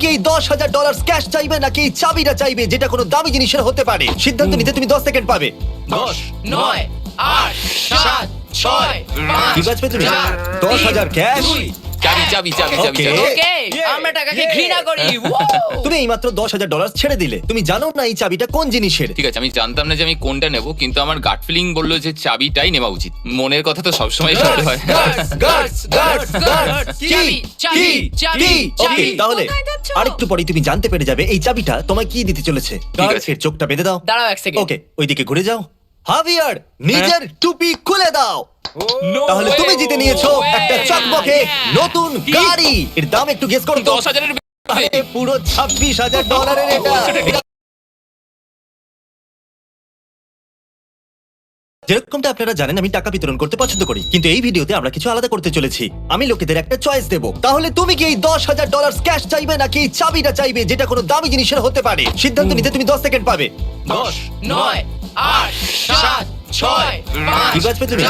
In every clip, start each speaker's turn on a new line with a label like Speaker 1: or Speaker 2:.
Speaker 1: কি এই $10,000 ক্যাশ চাইবে নাকি এই চাবিটা চাইবে, যেটা কোনো দামি জিনিসের হতে পারে? সিদ্ধান্ত নিতে তুমি 10 সেকেন্ড পাবে।
Speaker 2: 10, 9, 8, 7, 6,
Speaker 1: কি বাজবে তুমি? 10,000 ক্যাশ।
Speaker 2: চাবি।
Speaker 1: Okay.
Speaker 3: ওকে আমরা টাকাকে ঘৃণা করি
Speaker 1: তুমি এইমাত্র $10,000 ছেড়ে দিলে। তুমি জানো না এই চাবিটা কোন জিনিসের।
Speaker 2: ঠিক আছে, আমি জানতাম না যে আমি কোনটা নেব, কিন্তু আমার গাট ফিলিং বললো যে চাবিটাই নেওয়া উচিত। মনের কথা তো সবসময় সঠিক হয়।
Speaker 3: চাবি
Speaker 1: Okay, তাহলে আরেকটু পরে তুমি জানতে পেরে যাবে এই চাবিটা তোমায় কি দিতে চলেছে।
Speaker 2: ঠিক আছে।
Speaker 1: এর চোখটা বেঁধে দাও।
Speaker 3: দাঁড়াও এক সেকেন্ড
Speaker 1: ওকে, ওইদিকে ঘুরে যাও। হাভিয়ার, নিজের টুপি খুলে দাও। তাহলে তুমি জিতে নিয়েছো একটা চকমকে নতুন গাড়ি। এর দাম একটু গেস করো তো।
Speaker 2: 10,000-এর
Speaker 1: আরে, পুরো $26,000 এটা। যেরকমটা আপনারা জানেন, আমি টাকা বিতরণ করতে পছন্দ করি, কিন্তু এই ভিডিওতে আমরা কিছু আলাদা করতে চলেছি। আমি লোকেদের একটা চয়েস দেব। তাহলে তুমি কি এই $10,000 ক্যাশ চাইবে নাকি এই চাবিটা চাইবে, যেটা কোনো দামি জিনিসের হতে পারে? সিদ্ধান্ত নিতে তুমি 10 সেকেন্ড পাবে।
Speaker 2: 10,
Speaker 3: 9, 8, 7, 6,
Speaker 1: কি বাজবে তুমি?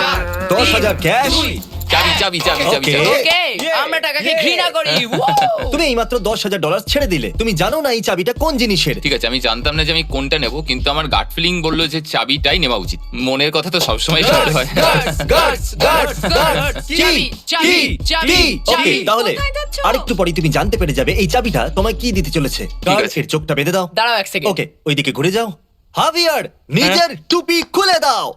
Speaker 1: 10,000 ক্যাশ।
Speaker 2: চাবি।
Speaker 1: Okay.
Speaker 3: ওকে আমরা টাকাকে ঘৃণা করি
Speaker 1: তুমি এইমাত্র $10,000 ছেড়ে দিলে। তুমি জানো না এই চাবিটা কোন জিনিসের।
Speaker 2: ঠিক আছে, আমি জানতাম না যে আমি কোনটা নেব, কিন্তু আমার গাট ফিলিং বললো যে চাবিটাই নেওয়া উচিত। মনের কথা তো সবসময় সঠিক হয়।
Speaker 1: Okay, তাহলে আরেকটু পরে তুমি জানতে পেরে যাবে এই চাবিটা তোমায় কি দিতে চলেছে।
Speaker 2: ঠিক আছে।
Speaker 1: এর চোখটা বেঁধে দাও।
Speaker 3: দাঁড়াও এক সেকেন্ড
Speaker 1: ওকে, ওইদিকে ঘুরে যাও। হাভিয়ার, নিজের টুপি খুলে দাও।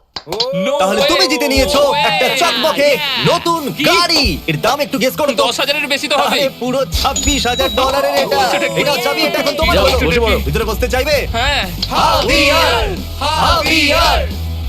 Speaker 1: তাহলে তুমি জিতে নিয়েছো একটা চকমকে নতুন গাড়ি। এর দাম একটু গেস করো তো।
Speaker 2: 10,000-এর বেশি তো হবে।
Speaker 1: আরে, পুরো $26,000 এটা। এটা চাবি, এটা এখন তোমার।
Speaker 2: যাও,
Speaker 1: বলো,
Speaker 2: বসে পড়ো।
Speaker 1: ভিতরে বসতে চাইবে?
Speaker 2: হ্যাঁ,
Speaker 1: হাভিয়ার।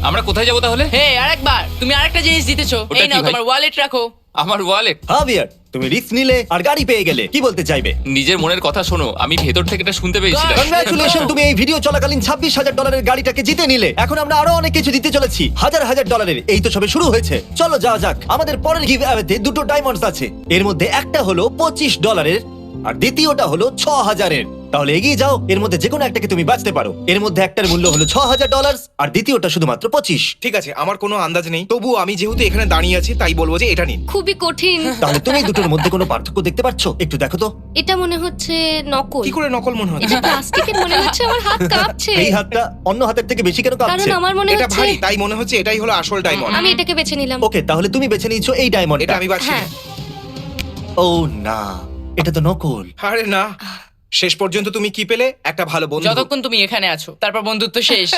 Speaker 2: আমরা কোথায় যাবো তাহলে?
Speaker 3: হে আরেকবার তুমি আরেকটা জিনিস জিতেছো।
Speaker 2: ওটা
Speaker 3: এই
Speaker 2: কি
Speaker 3: নাও
Speaker 2: ভাই?
Speaker 3: তোমার ওয়ালেট রাখো।
Speaker 2: আমার ওয়ালেট।
Speaker 1: হাভিয়ার, তুমি রিস্ক নিলে আর গাড়ি পেয়ে গেলে। কি বলতে চাইবে?
Speaker 2: নিজের মনের কথা শোনো, আমি ভেতর থেকে এটা শুনতে পেয়েছিলাম।
Speaker 1: কংগ্রাচুলেশন, তুমি এই ভিডিও চলাকালীন $26,000 গাড়িটাকে জিতে নিলে। এখন আমরা আরো অনেক কিছু দিতে চলেছি, $1,000। এই তো সবে শুরু হয়েছে। চলো যাওয়া যাক। আমাদের পরের গিভঅ্যাওয়েতে দুটো ডায়মন্ডস আছে। এর মধ্যে একটা হলো $25 আর দ্বিতীয়টা হলো 6,000। তাহলে এগিয়ে যাও, এর মধ্যে যে কোনো একটাকে তুমি বাঁচতে পারো। এর মধ্যে একটার মূল্য হলো $6,000 আর দ্বিতীয়টা শুধুমাত্র 25।
Speaker 4: ঠিক আছে, আমার কোনো আন্দাজ নেই, তবু আমি যেহেতু এখানে দাঁড়িয়ে আছি তাই বলবো যে এটা নিন।
Speaker 5: খুবই কঠিন।
Speaker 1: তাহলে তুমি এই দুটোর মধ্যে কোনো পার্থক্য দেখতে পাচ্ছ? একটু দেখো তো।
Speaker 5: এটা মনে হচ্ছে নকল।
Speaker 4: কি করে নকল মনে হচ্ছে?
Speaker 5: এটা প্লাস্টিকের মনে হচ্ছে। আমার হাত কাঁপছে।
Speaker 1: এই হাতটা অন্য হাতের থেকে বেশি কেন
Speaker 5: কারণ
Speaker 1: কাঁপছে?
Speaker 5: আমার মনে
Speaker 4: এটা
Speaker 5: হচ্ছে
Speaker 4: ভারী, তাই মনে হচ্ছে এটাই হলো আসল ডায়মন্ড।
Speaker 5: আমি এটাকে বেছে নিলাম।
Speaker 1: ওকে, তাহলে তুমি বেছে নিয়েছো এই
Speaker 4: এটা
Speaker 1: ডায়মন্ডটা।
Speaker 4: আমি বাছি।
Speaker 5: হ্যাঁ।
Speaker 1: ও না, এটা তো নকল।
Speaker 4: আরে না, শেষ পর্যন্ত তুমি কি পেলে? একটা ভালো বন্ধু।
Speaker 3: যতক্ষণ তুমি এখানে আছো তারপর বন্ধুত্ব শেষ।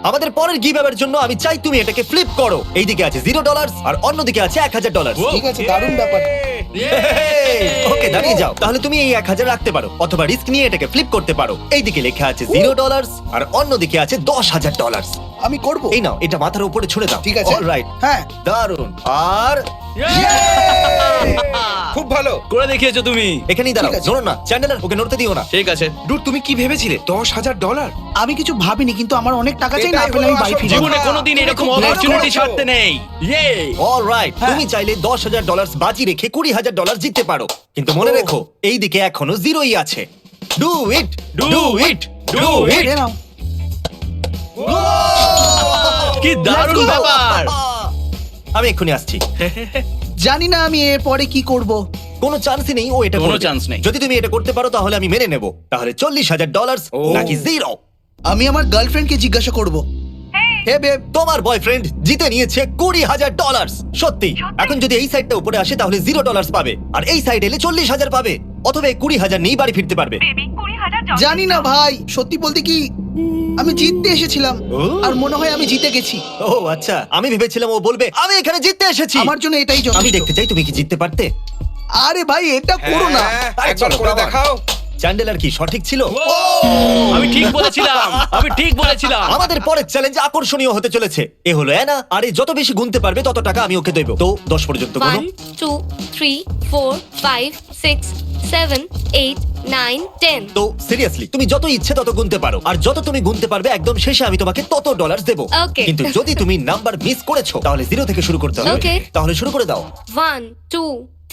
Speaker 1: আমাদের পরের গিভঅ্যাওয়ের জন্য আমি চাই তুমি এটাকে ফ্লিপ করো। এইদিকে আছে $0 আর অন্যদিকে আছে $1,000।
Speaker 4: ঠিক আছে, দারুণ ব্যাপার।
Speaker 1: ওকে, দাঁড়িয়ে যাও। তাহলে তুমি এই 1,000 রাখতে পারো অথবা রিস্ক নিয়ে এটাকে ফ্লিপ করতে পারো। এইদিকে লেখা আছে $0 আর অন্যদিকে আছে $10,000।
Speaker 6: আমি করব।
Speaker 1: এই নাও, এটা মাথার উপরে ছুড়ে দাও।
Speaker 6: ঠিক আছে।
Speaker 1: অলরাইট,
Speaker 6: হ্যাঁ।
Speaker 1: দারুন। আর
Speaker 4: খুব ভালো।
Speaker 7: করে দেখিয়েছো তুমি।
Speaker 1: এখানেই দাঁড়াও,
Speaker 6: ঠিক আছে।
Speaker 1: নড়ো না। চ্যান্ডেলার, ওকে নড়তে দিও না।
Speaker 7: ঠিক আছে।
Speaker 4: ডুড, তুমি কি ভেবেছিলে? $10,000?
Speaker 6: আমি কিছু ভাবিনি, কিন্তু আমার অনেক টাকা চাই, না
Speaker 4: এটাই
Speaker 6: পেলে আমি
Speaker 4: হলো
Speaker 6: বাড়ি
Speaker 4: আসল
Speaker 6: ফিরে
Speaker 4: জীবন।
Speaker 6: যাবো।
Speaker 7: জীবনে কোনোদিন এরকম
Speaker 4: তুমি খুব
Speaker 7: অপরচুনিটি
Speaker 4: ভালো
Speaker 7: ছাড়তে
Speaker 4: করেছো।
Speaker 7: নেই। ইয়ে।
Speaker 1: অলরাইট, তুমি চাইলে $10,000 বাজি রেখে $20,000 জিততে পারো, কিন্তু মনে রেখো এই দিকে এখনো জিরোই আছে। Do it, do it, do it.
Speaker 6: এই নাও।
Speaker 7: কি দারুণ ব্যাপার।
Speaker 1: আমি এক্ষুনি আসছি।
Speaker 6: জানি না আমি এরপরে কি করব।
Speaker 1: কোনো চান্সই নেই ও এটা
Speaker 7: কোনো
Speaker 1: করবে।
Speaker 7: chance নেই।
Speaker 1: যদি তুমি এটা করতে পারো তাহলে আমি মেনে নেব। তাহলে $40,000 নাকি জিরো?
Speaker 6: আমি আমার গার্লফ্রেন্ডকে জিজ্ঞাসা করব। হে বেব,
Speaker 1: তোমার বয়ফ্রেন্ড জিতে নিয়েছে $20,000। সত্যি? এখন যদি এই সাইডটা উপরে আসে তাহলে $0 পাবে, আর এই সাইড এলে 40,000 পাবে, অথবা এই 20,000 নিয়েই বাড়ি ফিরতে পারবে।
Speaker 6: জানি না ভাই, সত্যি বলতে কি আমি জিততে এসেছিলাম
Speaker 1: ও।
Speaker 6: আর মনে হয় আমি জিতে গেছি।
Speaker 1: ও আচ্ছা, আমি ভেবেছিলাম ও বলবে আমি এখানে জিততে এসেছি।
Speaker 6: আমার জন্য এটাই
Speaker 1: আমি
Speaker 6: যথেষ্ট।
Speaker 1: দেখতে চাই তুমি কি জিততে পারতে।
Speaker 6: আরে ভাই, এটা করো না।
Speaker 4: হ্যাঁ,
Speaker 1: আরে
Speaker 4: একবার
Speaker 1: চলো,
Speaker 4: করে
Speaker 1: come on।
Speaker 4: দেখাও।
Speaker 1: চ্যান্ডেলার কি সঠিক ছিল?
Speaker 7: আমি ঠিক বলেছিলাম। আমি ঠিক বলেছিলাম।
Speaker 1: আমাদের পরের চ্যালেঞ্জ আকর্ষণীয় হতে চলেছে। এ হলো অ্যানা, আর এ যত বেশি গুনতে পারবে তত টাকা আমি ওকে দেবো। তো 10 পর্যন্ত গুনো।
Speaker 5: 1 2 3 4 5 6 7 8 9 10।
Speaker 1: তো সিরিয়াসলি তুমি যত ইচ্ছে তত গুনতে পারো, আর যত তুমি গুনতে পারবে একদম শেষে আমি তোমাকে তত ডলার দেবো।
Speaker 5: Okay.
Speaker 1: কিন্তু যদি তুমি নাম্বার মিস করেছো তাহলে 0 থেকে শুরু করতে হবে।
Speaker 5: Okay.
Speaker 1: তাহলে শুরু করে দাও।
Speaker 5: 1 2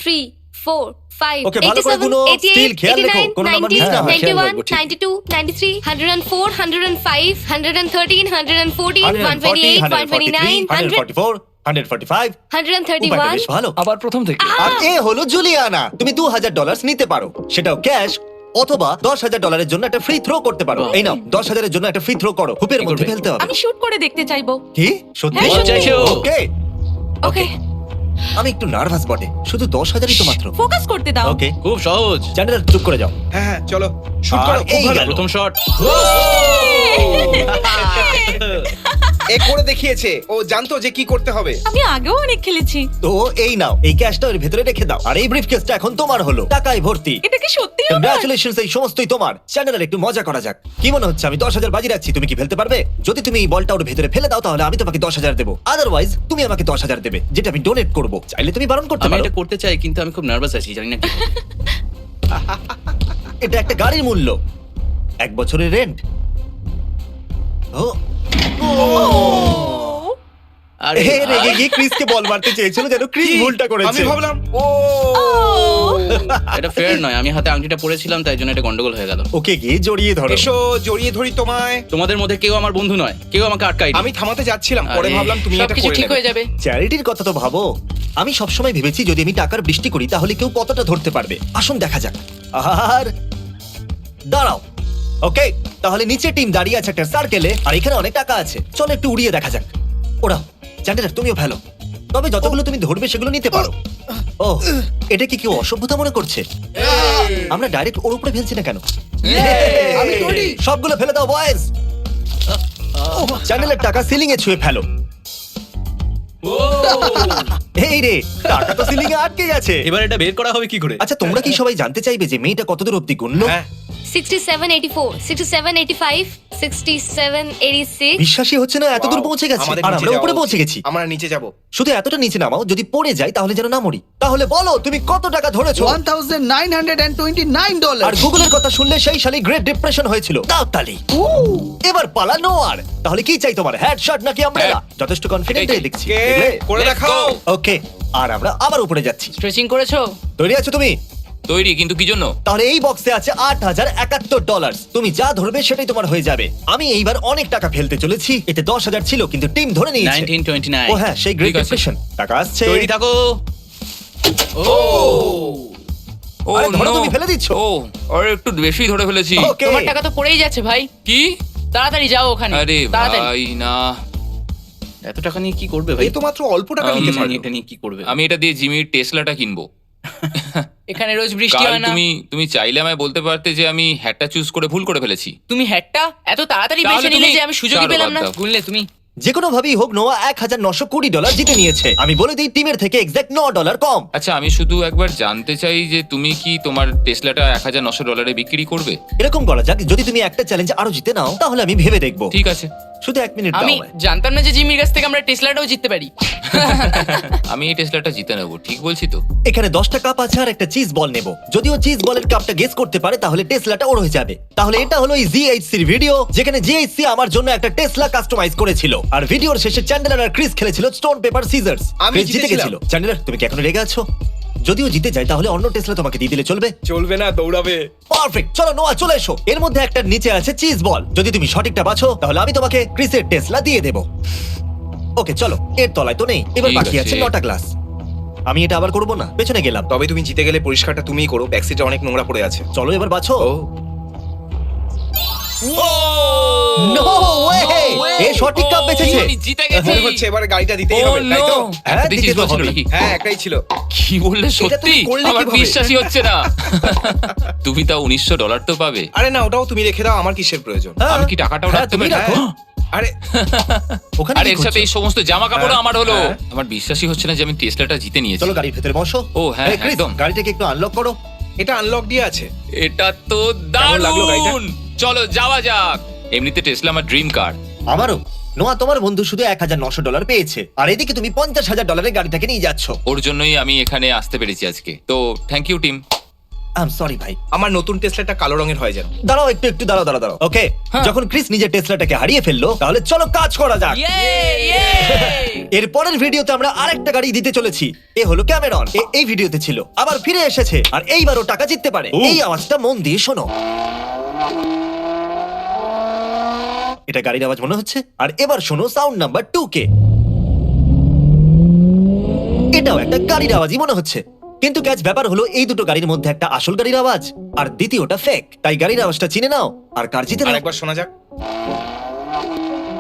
Speaker 5: 3 4 5
Speaker 1: Okay, ভালো করে
Speaker 5: 87
Speaker 1: গুনো।
Speaker 5: 88
Speaker 1: Still খেয়াল রেখো,
Speaker 5: 89
Speaker 1: কোনো নাম্বার
Speaker 5: 90
Speaker 1: মিস না হয়।
Speaker 7: খেয়াল
Speaker 5: 91
Speaker 7: রাখবো, ঠিক।
Speaker 5: 92 93 104 105 113 114
Speaker 1: 140,
Speaker 5: 128 129 100
Speaker 1: 144, 145। উপায়টা
Speaker 5: 131
Speaker 1: বেশ ভালো।
Speaker 7: আবার প্রথম থেকে।
Speaker 1: আর এ হলো জুলিয়ানা। তুমি $2,000 নিতে পারো, সেটাও ক্যাশ, অথবা $10,000 জন্য একটা ফ্রি থ্রো করতে পারো। এই নাও 10,000 জন্য একটা ফ্রি থ্রো করো, হুপের মধ্যে
Speaker 7: করবে?
Speaker 1: ফেলতে হবে।
Speaker 8: আমি শুট করে দেখতে চাইবো।
Speaker 1: কি সত্যি?
Speaker 8: হ্যাঁ,
Speaker 7: সত্যি। চাইছো?
Speaker 1: ওকে,
Speaker 8: ওকে,
Speaker 1: আমি একটু নার্ভাস বটে, শুধু 10,000ই তো মাত্র।
Speaker 8: ফোকাস করতে দাও।
Speaker 1: ওকে,
Speaker 7: খুব সহজ।
Speaker 1: চ্যান্ডেলার চুপ করে যাও।
Speaker 4: হ্যাঁ হ্যাঁ চলো শুট
Speaker 1: আর
Speaker 4: করো, খুব
Speaker 1: এই
Speaker 4: ভালো।
Speaker 1: গেল।
Speaker 7: প্রথম শট।
Speaker 4: এ করে দেখিয়েছে, ও জানতো যে কি করতে হবে।
Speaker 8: আমি আগেও অনেক খেলেছি।
Speaker 1: তো এই নাও, এই ক্যাশটা ওর ভেতরে রেখে দাও, আর এই ব্রিফকেসটা এখন তোমার হলো, টাকায় ভর্তি।
Speaker 8: এটা কি সত্যি আমার?
Speaker 1: কংগ্রাচুলেশনস, এই সমস্তই তোমার। চ্যান্ডেলার একটু মজা করা যাক। কি মনে হচ্ছে আমি 10,000 বাজি রাখছি, তুমি কি ফেলতে পারবে? যদি তুমি এই বলটা ওর ভেতরে ফেলে দাও তাহলে আমি তোমাকে 10,000 দেবো, আদারওয়াইজ তুমি আমাকে 10,000 দেবে, যেটা আমি ডোনেট করব। চাইলে তুমি বারণ করতে
Speaker 7: আমি
Speaker 1: পারো।
Speaker 7: এটা করতে চাই কিন্তু আমি খুব নার্ভাস আছি, জানি না কি হবে।
Speaker 1: এটা একটা গাড়ির মূল্য, 1 বছরের রেন্ট। ও
Speaker 7: আরে
Speaker 1: এ রেগে গিয়ে ক্রিসকে বল মারতে চেয়েছিল, যেন ক্রিস
Speaker 4: কি?
Speaker 1: ভুলটা করেছে।
Speaker 4: আমি ভাবলাম ও
Speaker 7: এটা ফেয়ার নয়, আমি হাতে আংটিটা পরেছিলাম তাই জন্য এটা গন্ডগোল হয়ে গেল।
Speaker 1: ওকে গিয়ে জড়িয়ে ধরো।
Speaker 4: এসো জড়িয়ে ধরি তোমায়।
Speaker 7: তোমাদের মধ্যে কেউ আমার বন্ধু নয়, কেউ আমাকে আটকায়নি।
Speaker 4: আমি থামাতে যাচ্ছিলাম, পরে
Speaker 7: আরে,
Speaker 4: ভাবলাম তুমি এটা
Speaker 3: সবকিছু
Speaker 4: করে
Speaker 3: ঠিক
Speaker 4: নেবে।
Speaker 3: হয়ে যাবে।
Speaker 1: চ্যারিটির কথা তো ভাবো। আমি সবসময় ভেবেছি যদি আমি টাকার বৃষ্টি করি তাহলে কেউ কতটা ধরতে পারবে। আসুন দেখা যাক। আর দাঁড়াও, ওকে, তাহলে নিচে টিম দাঁড়িয়ে আছে একটা সার্কেলে, আর এখানে অনেক টাকা আছে। চলো একটু উড়িয়ে দেখা যাক। ওরা চ্যান্ডেলার, তুমিও ফেলো, তবে যতগুলো তুমি ধরবে সেগুলো নিতে পারো। ও, এটা কি কেউ অসভ্যতা মনে করছে? আমরা ডাইরেক্ট ওর উপরে ফেলছি না কেন?
Speaker 6: আমি তৈরি।
Speaker 1: সবগুলো ফেলে দাও বয়েজ। চ্যান্ডেলের টাকা সিলিং এ ছুঁয়ে ফেলো। এই রে, টাকা তো সিলিং এ আটকে গেছে।
Speaker 7: এবার এটা বের করা হবে কি করে?
Speaker 1: আচ্ছা, তোমরা কি সবাই জানতে চাইবে যে মেয়েটা কতদূর অব্দি গুনলো?
Speaker 4: হ্যাঁ
Speaker 5: 67, 84, 67, 85, 67, 86.
Speaker 1: বিশ্বাসই হচ্ছে না, এত দূর
Speaker 4: Wow,
Speaker 1: পৌঁছে গেছে।
Speaker 4: আমাদের
Speaker 1: আর
Speaker 4: নিচে
Speaker 1: আমরা
Speaker 4: যাওয়া
Speaker 1: উপরে
Speaker 4: উচিত।
Speaker 1: পৌঁছে গেছি।
Speaker 4: আমরা নিচে যাব।
Speaker 1: শুধু এতটা নিচে নামাও, যদি পড়ে যাই তাহলে যেন না মরি। তাহলে বলো তুমি কত টাকা ধরেছো?
Speaker 6: $1,929.
Speaker 1: আর গুগলের কথা শুনলে সেই সালে গ্রেট ডিপ্রেশন হয়েছিল। দাও তালি। এবার পালা নোয়ার। তাহলে কি চাই তোমার, হেডশট নাকি আমব্রেলা? যথেষ্ট কনফিডেন্ট
Speaker 2: এটাই।
Speaker 1: দেখছি।
Speaker 4: কে করে
Speaker 2: Let's
Speaker 4: দেখাও।
Speaker 2: go.
Speaker 1: ওকে, আর আমরা আবার উপরে যাচ্ছি।
Speaker 3: স্ট্রেচিং করেছো?
Speaker 1: তৈরি আছো তুমি?
Speaker 2: তৈরি, কিন্তু কি জন্য?
Speaker 1: তাহলে এই বক্সে আছে $8,071। তুমি যা ধরবে সেটাই তোমার হয়ে যাবে। আমি এইবার অনেক টাকা ফেলতে চলেছি। এতে 10,000 ছিল কিন্তু টিম ধরে নিয়েছে।
Speaker 7: 1929।
Speaker 1: ও হ্যাঁ, সেই গ্রেট
Speaker 2: ঠিক আছে।
Speaker 1: ডিপ্রেশন। টাকা আসছে।
Speaker 7: তৈরি থাকো।
Speaker 2: ও
Speaker 1: আরে ধরো,
Speaker 2: no!
Speaker 1: তুমি ফেলে দিচ্ছ।
Speaker 2: ও, আরে একটু বেশি ধরে ফেলেছি।
Speaker 1: ওকে,
Speaker 3: তোমার টাকা তো পড়েই যাচ্ছে ভাই।
Speaker 2: কি?
Speaker 3: তাড়াতাড়ি যাও ওখানে।
Speaker 2: আরে
Speaker 3: তাড়াতাড়ি।
Speaker 2: ভাই না,
Speaker 7: এত টাকা নিয়ে কি করবে ভাই?
Speaker 4: এই তো মাত্র অল্প টাকা নিতে
Speaker 2: আমি
Speaker 4: পারলো।
Speaker 7: এটা নিয়ে কি করবে?
Speaker 2: আমি এটা দিয়ে জিমির টেসলাটা কিনবো।
Speaker 3: এখানে রোজ বৃষ্টি
Speaker 2: কাল
Speaker 3: হয় না।
Speaker 2: তুমি চাইলে আমায় বলতে পারতে যে আমি হ্যাটটা চুজ করে ভুল করে ফেলেছি।
Speaker 3: তুমি হ্যাটটা এত তাড়াতাড়ি
Speaker 2: তাহলে
Speaker 3: বেছে নিলে
Speaker 2: তুমি-
Speaker 3: যে আমি সুযোগই
Speaker 2: ছাড়ো,
Speaker 3: পেলাম না।
Speaker 2: বাদ দাও।
Speaker 3: গুনলে তুমি।
Speaker 1: যে কোনো ভাবেই হোক নোয়া $1,920 জিতে নিয়েছে। আমি বলে দিই টিমের থেকে এক্সাক্ট $9 কম।
Speaker 2: আচ্ছা, আমি শুধু একবার জানতে চাই যে তুমি কি তোমার টেসলাটা $1,900 বিক্রি করবে?
Speaker 1: এরকম করা যাক, যদি তুমি একটা চ্যালেঞ্জ আরো জিতে নাও তাহলে আমি ভেবে দেখবো।
Speaker 2: ঠিক আছে,
Speaker 1: শুধু 1 মিনিট দাও
Speaker 3: আমি
Speaker 1: আমায়।
Speaker 3: জানতাম না যে জিমির কাছ থেকে আমরা টেসলাটাও জিততে পারি।
Speaker 2: আমি এই টেসলাটা জিতে নেবো, ঠিক বলছি তো?
Speaker 1: এখানে 10টা কাপ আছে আর একটা চিজ বল নেব। যদিও চিজ বলের কাপটা গেস করতে পারে তাহলে টেসলাটা ওর হয়ে যাবে। তাহলে এটা হলো এই জিএইচসির ভিডিও, যেখানে জিএইচসি আমার জন্য একটা টেসলা কাস্টমাইজ করেছিল। আর ভিডিওর শেষে চ্যান্ডেলার আর ক্রিস খেলেছিল স্টোন পেপার সিজার্স।
Speaker 4: আমি
Speaker 1: ক্রিস জিতে
Speaker 4: জিতেছিলাম।
Speaker 1: গেছিল। চ্যান্ডেলার, তুমি কি এখনো রেগে আছো? যদিও জিতে যায় তাহলে অন্য টেসলা তোমাকে দিয়ে দিলে চলবে।
Speaker 4: চলবে না, দৌড়াবে।
Speaker 1: পারফেক্ট, চলো নোয়া চলে এসো। এর মধ্যে একটা নিচে আছে চিজ বল। যদি তুমি সঠিকটা বাছো তাহলে আমি তোমাকে ক্রিসের টেসলা দিয়ে দেব। ওকে চলো, এর তলায় তো নেই। এবার
Speaker 2: ঠিক
Speaker 1: বাকি আছে
Speaker 2: আছে।
Speaker 1: 9টা গ্লাস। আমি এটা আবার করব না, পেছনে গেলাম।
Speaker 4: তবে তুমি জিতে গেলে পরিষ্কারটা তুমিই করো, ব্যাকসিটে অনেক নোংরা পড়ে আছে।
Speaker 1: চলো এবার বাছো।
Speaker 4: ও
Speaker 1: নো ওয়ে, এ সঠিক কাপ বেঁচেছে।
Speaker 2: আমি জিতে গেছি।
Speaker 4: মনে হচ্ছে এবার গাড়িটা দিতেই
Speaker 2: Oh
Speaker 4: হবে, তাই তো?
Speaker 2: no!
Speaker 1: হ্যাঁ,
Speaker 2: একটাতেই
Speaker 1: দিতে
Speaker 2: জিতবো
Speaker 1: তো
Speaker 2: ছিল
Speaker 1: হবে।
Speaker 2: নাকি?
Speaker 4: হ্যাঁ একটাই ছিল।
Speaker 2: কি বললে,
Speaker 4: এটা তুমি
Speaker 2: সত্যি?
Speaker 4: করলে
Speaker 2: আমার
Speaker 4: কিভাবে?
Speaker 2: বিশ্বাসই হচ্ছে না। তুমি তাও $1,900 তো পাবে।
Speaker 4: আরে না, ওটাও তুমি রেখে দাও, আমার কিসের প্রয়োজন?
Speaker 1: হ্যাঁ,
Speaker 2: আমি কি টাকাটাও
Speaker 1: হ্যাঁ,
Speaker 2: রাখতে
Speaker 1: তুমি
Speaker 2: পারি?
Speaker 1: রাখো।
Speaker 4: আরে
Speaker 1: ওখানে
Speaker 2: আর
Speaker 1: কি
Speaker 2: এর সাথে এই
Speaker 1: করছো?
Speaker 2: সমস্ত জামা কাপড়
Speaker 4: হ্যাঁ,
Speaker 2: আমার হলো।
Speaker 4: হ্যাঁ।
Speaker 2: আমার বিশ্বাসই হচ্ছে না যে আমি টেসলাটা জিতে নিয়েছি।
Speaker 1: চলো গাড়ির ভেতরে বসো।
Speaker 2: ও, হ্যাঁ,
Speaker 1: এই, ক্রিস,
Speaker 2: একদম।
Speaker 1: গাড়িটাকে একটু আনলক করো।
Speaker 4: এটা আনলক দিয়ে আছে।
Speaker 2: এটা তো
Speaker 4: কেমন লাগলো গাড়িটা?
Speaker 2: দারুণ। চলো যাওয়া যাক। এমনিতে টেসলা আমার ড্রিম কার।
Speaker 1: আমারও। নোয়া, তোমার বন্ধু শুধু $1,900 পেয়েছে, আর এদিকে তুমি $50,000 গাড়িটাকে নিয়ে যাচ্ছ।
Speaker 2: ওর জন্যই আমি এখানে আসতে পেরেছি আজকে। তো thank you team.
Speaker 1: I am sorry ভাই।
Speaker 4: আমার নতুন টেসলাটা কালো রঙের হয় যেন।
Speaker 1: দাঁড়াও একটু দাঁড়াও। ওকে,
Speaker 3: হ্যাঁ।
Speaker 1: যখন ক্রিস নিজের টেসলাটাকে হারিয়ে ফেললো তাহলে চলো কাজ করা যাক। এর পরের ভিডিওতে আমরা আরেকটা গাড়ি দিতে চলেছি। এ হলো ক্যামেরন। এই ভিডিওতে ছিল, আবার ফিরে এসেছে, আর এইবারও টাকা জিততে পারে। এই আওয়াজটা মন দিয়ে শোনো। এটা গাড়ির আওয়াজ মনে হচ্ছে। আর এবার শোনো সাউন্ড নাম্বার 2 কে। এটাও একটা গাড়ির আওয়াজই মনে হচ্ছে। কিন্তু ক্যাচ ব্যাপার হলো এই দুটো গাড়ির মধ্যে একটা আসল গাড়ির আওয়াজ আর দ্বিতীয়টা ফেক। তাই গাড়ির আওয়াজটা চিনে নাও আর কার জিতে নাও।
Speaker 4: আরেকবার শোনা যাক।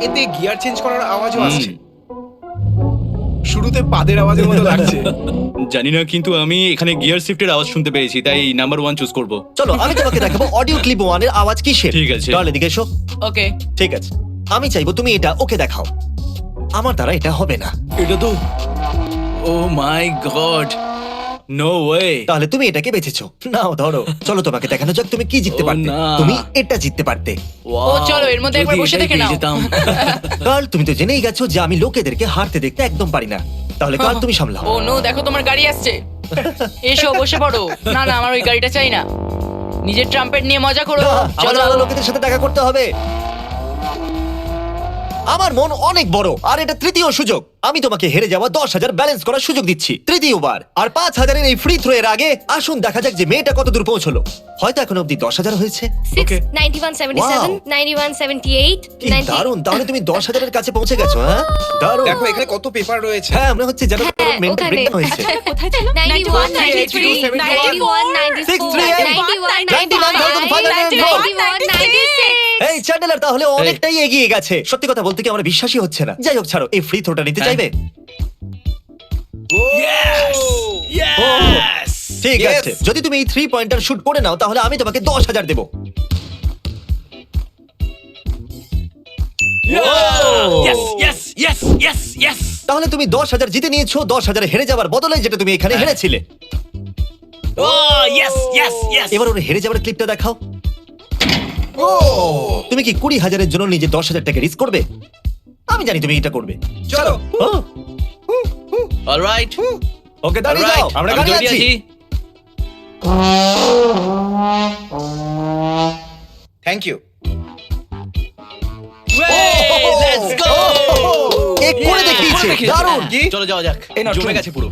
Speaker 4: এতে গিয়ার চেঞ্জ করার আওয়াজও আসছে। শুরুতে পাদের আওয়াজের মতো লাগছে।
Speaker 7: জানি না, কিন্তু আমি এখানে গিয়ার শিফটের আওয়াজ শুনতে পেয়েছি, তাই নাম্বার 1 চুজ করব।
Speaker 1: চলো আমি তোমাকে দেখাবো অডিও ক্লিপ 1 এর আওয়াজ কিসের।
Speaker 7: ঠিক আছে।
Speaker 1: চল এদিকে এসো।
Speaker 3: ওকে
Speaker 1: ঠিক আছে, আমি চাইবো তুমি এটা ওকে দেখাও। আমার দ্বারা এটা হবে না।
Speaker 7: এটা তো, ও মাই গড, নো ওয়ে।
Speaker 1: তাহলে তুমি এটাকে বেঁচেছো। নাও ধরো। চলো তোমাকে দেখানো যাক তুমি কি জিততে
Speaker 7: ও
Speaker 1: পারতে।
Speaker 7: না।
Speaker 1: তুমি এটা জিততে পারতে।
Speaker 3: ও চলো এর মধ্যে একবার বসে দেখে নাও।
Speaker 1: কার্ল, তুমি তো জেনেই গেছো যে আমি লোকেদেরকে হারতে দেখতে একদম পারি না। তাহলে কার্ল তুমি সামলাও।
Speaker 3: ও নো, দেখো তোমার গাড়ি আসছে। এসো বসে পড়ো। না না, আমার ওই গাড়িটা চাই না। নিজের ট্রাম্পেট নিয়ে মজা করো।
Speaker 1: না, আমাদের
Speaker 3: চলো
Speaker 1: আরো লোকেদের সাথে দেখা করতে হবে। আমার মন অনেক বড় আর এটা তৃতীয় সুযোগ। আমি তোমাকে হেরে যাওয়া 10,000 ব্যালেন্স করার সুযোগ দিচ্ছি তৃতীয়বার। আর 5,000 এর এই ফ্রি থ্রো এর আগে আসুন দেখা যাক যে মেয়েটা কত দূর পৌঁছলো। হয়তো এখন অব্দি 10,000 হয়েছে।
Speaker 5: 6, 91, 77, 91, 78,
Speaker 1: কি দারুণ, তাহলে তুমি 10,000 এর কাছে পৌঁছে গেছো। হ্যাঁ দারুণ।
Speaker 4: দেখো এখানে কত পেপার রয়েছে।
Speaker 1: হ্যাঁ আমরা হচ্ছে যেন
Speaker 5: হ্যাঁ,
Speaker 1: মেন্টাল
Speaker 5: ওখানে।
Speaker 1: ব্রেকডাউন হয়েছে।
Speaker 8: কোথায় ছিল
Speaker 5: 91,
Speaker 4: 93,
Speaker 5: 93, 91, 94, 91, 95, 91, 96।
Speaker 1: এই চ্যান্ডেলার তাহলে অনেকটাই এগিয়ে গেছে। সত্যি কথা বলতে কি আমার বিশ্বাসই হচ্ছে না। যাই হোক ছাড়ো, এই ফ্রি থ্রোটা নিতে চাইবে? ঠিক
Speaker 4: Yes!
Speaker 1: আছে, যদি তুমি এই 3 পয়েন্টার শুট করে নাও তাহলে আমি তোমাকে 10,000 দেবো। তাহলে তুমি 10,000 জিতে নিয়েছো 10,000 হেরে যাবার বদলে, যেটা তুমি এখানে হেরেছিলে। এবার ওর হেরে যাবার ক্লিপটা দেখাও। তুমি কি 20,000 জন্য নিজে 10,000 টাকা রিস্ক করবে? আমি জানি তুমি এটা করবে।
Speaker 4: চলো।
Speaker 7: অলরাইট,
Speaker 1: ওকে দাঁড়িয়ে যাও, আমরা গাড়ি আছি।
Speaker 4: Thank you.
Speaker 1: এ করে দেখিয়েছে, দারুণ।
Speaker 4: কি?
Speaker 7: চলো যাওয়া যাক,
Speaker 1: এই নাও,
Speaker 7: জমে
Speaker 1: তুমি।
Speaker 7: গেছে পুরো।